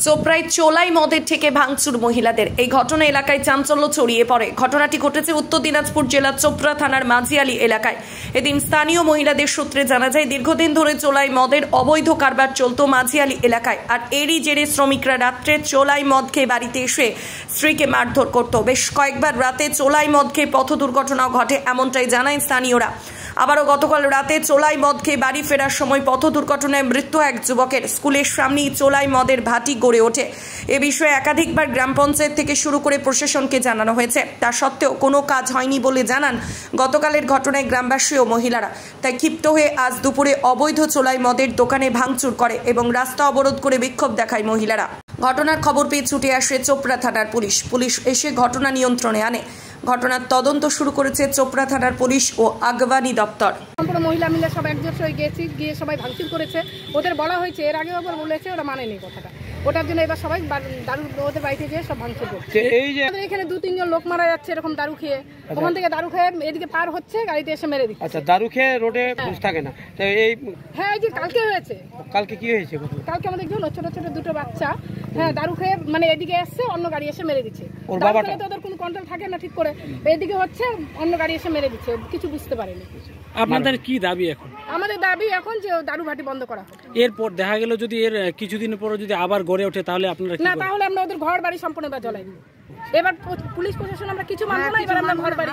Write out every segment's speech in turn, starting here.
চোপড়ায় চোলাই মদের থেকে ভাঙচুর মহিলাদের। এই ঘটনা এলাকায় চাঞ্চল্য ছড়িয়ে পড়ে। ঘটনাটি ঘটেছে উত্তর দিনাজপুর জেলার চোপড়া থানার মাঝিয়ালি এলাকায়। এদিন স্থানীয় মহিলাদের সূত্রে জানা যায়, দীর্ঘদিন ধরে চোলাই মদের অবৈধ কারবার চলত মাঝিয়ালি এলাকায়। আর এরই জেরে শ্রমিকরা রাত্রে চোলাই মদ খেয়ে বাড়িতে এসে স্ত্রীকে মারধর করত। বেশ কয়েকবার রাতে চোলাই মদ খেয়ে পথ দুর্ঘটনাও ঘটে, এমনটাই জানায় স্থানীয়রা। আবারও গতকাল রাতে চোলাই মদ খেয়ে বাড়ি ফেরার সময় পথ দুর্ঘটনায় মৃত্যু এক যুবকের। স্কুলের সামনেই চোলাই মদের ভাটি গড়ে ওঠে। এ বিষয়ে একাধিকবার গ্রাম পঞ্চায়েত থেকে শুরু করে প্রশাসনকে জানানো হয়েছে। তা সত্ত্বেও কোনো কাজ হয়নি বলে জানান গতকালের ঘটনায় গ্রামবাসী ও মহিলারা। তাই ক্ষিপ্ত হয়ে আজ দুপুরে অবৈধ চোলাই মদের দোকানে ভাঙচুর করে এবং রাস্তা অবরোধ করে বিক্ষোভ দেখায় মহিলারা। ঘটনার খবর পেয়ে ছুটে আসে চোপড়া থানার পুলিশ এসে ঘটনা নিয়ন্ত্রণে আনে। ঘটনার তদন্ত শুরু করেছে চোপড়া থানার পুলিশ ও আগবানি দপ্তর। মহিলা মিলে সব একজোট হয়ে গিয়ে সবাই ভাঙচুর করেছে। ওদের বলা হয়েছে, এর আগেও একবার বলেছে, ওরা মানেনি কথাটা। ওটার জন্য এবার সবাই দারু ওদের বাড়িতে গিয়ে সব ভাঙচুর করছে। এখানে 2-3 জন লোক মারা যাচ্ছে এরকম দারু খেয়ে। ওখান থেকে দারু খেয়ে এদিকে পার হচ্ছে, গাড়িতে এসে মেরে দিচ্ছে। আচ্ছা, দারু খেয়ে রোডে বসে থাকে না? হ্যাঁ, এই যে কালকে হয়েছে। কালকে কি হয়েছে? কালকে আমাদের ছোট ছোট দুটো বাচ্চা, হ্যাঁ, দারু খেয়ে মানে এদিকে এসছে, অন্য গাড়ি এসে মেরে দিচ্ছে। ওর বাবাটা তো ওদের কোনো কন্ট্রোল থাকে না ঠিক করে, এদিকে হচ্ছে, অন্য গাড়ি এসে মেরে দিচ্ছে, কিছু বুঝতে পারেনি। আপনাদের কি দাবি এখন? আমাদের দাবি এখন যে দারু ভাটি বন্ধ করা হোক। এরপর দেখা গেল যদি এর কিছুদিন পর যদি আবার গড়ে ওঠে তাহলে আপনারা না, তাহলে আমরা ওদের ঘর বাড়ি সম্পূর্ণ জ্বলাই দিব। এবার পুলিশ প্রশাসন আমরা কিছু মানবো না, এবার আমরা ঘর বাড়ি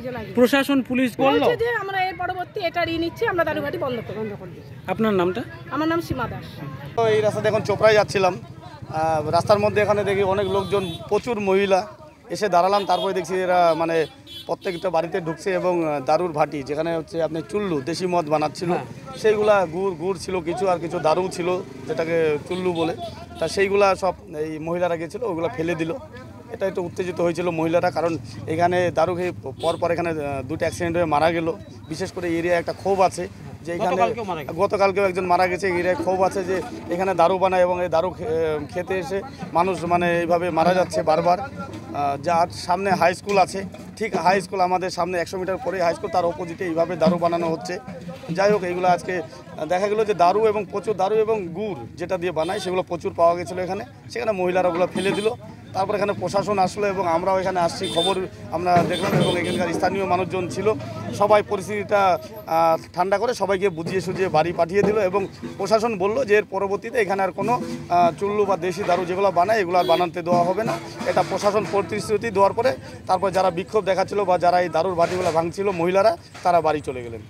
জ্বলাই। প্রশাসন পুলিশ বলল যে আমরা এর পরবর্তী এটা নিচ্ছি, আমরা দারু ভাটি বন্ধ করে দিচ্ছি। আপনার নামটা? আমার নাম সীমা দাস। এই রাস্তাতে এখন চোপড়ায় যাচ্ছিলাম, রাস্তার মধ্যে এখানে দেখি অনেক লোকজন, প্রচুর মহিলা এসে দাঁড়ালাম। তারপরে দেখছি এরা মানে প্রত্যেকটা বাড়িতে ঢুকছে এবং দারুর ভাটি, যেখানে হচ্ছে আপনি চুল্লু দেশি মদ বানাচ্ছিল, সেইগুলা গুড় ছিল কিছু, আর কিছু দারু ছিল যেটাকে চুল্লু বলে। তা সেইগুলা সব এই মহিলারা গেছিলো, ওগুলো ফেলে দিল। এটা একটু উত্তেজিত হয়েছিল মহিলারা, কারণ এখানে দারু খেয়ে পর এখানে 2টা অ্যাক্সিডেন্ট হয়ে মারা গেল। বিশেষ করে এরিয়ায় একটা ক্ষোভ আছে যে এখানে গতকালকেও একজন মারা গেছে। এরিয়ায় ক্ষোভ আছে যে এখানে দারু বানায় এবং এই দারু খেতে এসে মানুষ মানে এইভাবে মারা যাচ্ছে বারবার। যার সামনে হাই স্কুল আছে, ঠিক হাই স্কুল আমাদের সামনে 100 মিটার পরে হাই স্কুল, তার অপোজিটে এইভাবে দারু বানানো হচ্ছে। যাই হোক, এইগুলো আজকে দেখা গেলো যে দারু এবং প্রচুর দারু এবং গুড় যেটা দিয়ে বানায় সেগুলো প্রচুর পাওয়া গেছিলো এখানে। সেখানে মহিলারা ওগুলো ফেলে দিল। তারপর এখানে প্রশাসন আসলো এবং আমরাও এখানে আসছি, খবর আমরা দেখলাম এবং এখানকার স্থানীয় মানুষজন ছিল। সবাই পরিস্থিতিটা ঠান্ডা করে সবাইকে বুঝিয়ে সুঝিয়ে বাড়ি পাঠিয়ে দিল এবং প্রশাসন বলল যে এর পরবর্তীতে এখানে আর কোনো চুল্লু বা দেশি দারু যেগুলো বানায় এগুলো আর বানাতে দেওয়া হবে না। এটা প্রশাসন প্রতিশ্রুতি দেওয়ার পরে তারপর যারা বিক্ষোভ দেখাচ্ছিল বা যারা এই দারুর বাটিগুলো ভাঙছিল মহিলারা, তারা বাড়ি চলে গেলেন।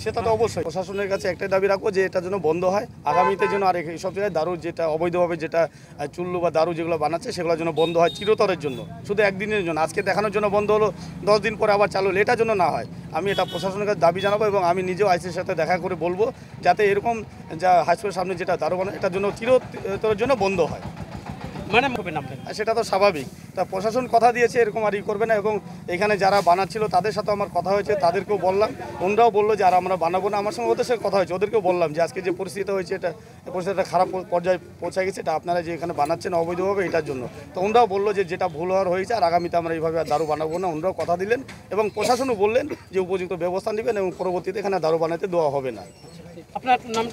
সেটা তো অবশ্যই প্রশাসনের কাছে একটাই দাবি রাখবো যে এটা যেন বন্ধ হয় আগামীতে, যেন আর এইসব জায়গায় দারু যেটা অবৈধভাবে যেটা চুল্লু বা দারু যেগুলো বানাচ্ছে সেগুলো যেন বন্ধ হয় চিরতরের জন্য, শুধু একদিনের জন্য। আজকে দেখানোর জন্য বন্ধ হলো, 10 দিন পরে আবার চালু হলো, এটা জন্য না হয়। আমি এটা প্রশাসনের কাছে দাবি জানাবো এবং আমি নিজেও আইসির সাথে দেখা করে বলবো যাতে এরকম যা হাইস্কুলের সামনে যেটা দারু বানায় এটার জন্য চিরতরের জন্য বন্ধ হয়। মানে সেটা তো স্বাভাবিক। তা প্রশাসন কথা দিয়েছে এরকম আর করবে না এবং এখানে যারা বানাচ্ছিল তাদের সাথে আমার কথা হয়েছে, তাদেরকেও বললাম, ওনারাও বললো যে আর আমরা বানাবো না। আমার সঙ্গে ওদের সাথে কথা হয়েছে, ওদেরকেও বললাম যে আজকে যে পরিস্থিতি হয়েছে এটা পরিস্থিতিটা খারাপ পর্যায়ে পৌঁছে গেছে, এটা আপনারা যে এখানে বানাচ্ছেন অবৈধভাবে এটার জন্য। তো ওনারাও বললো যে যেটা ভুল হওয়ার হয়েছে আর আগামীতে আমরা এইভাবে আর দারু বানাবো না। ওনারাও কথা দিলেন এবং প্রশাসনও বললেন যে উপযুক্ত ব্যবস্থা নেবেন এবং পরবর্তীতে এখানে দারু বানাতে দেওয়া হবে না। আপনার নাম?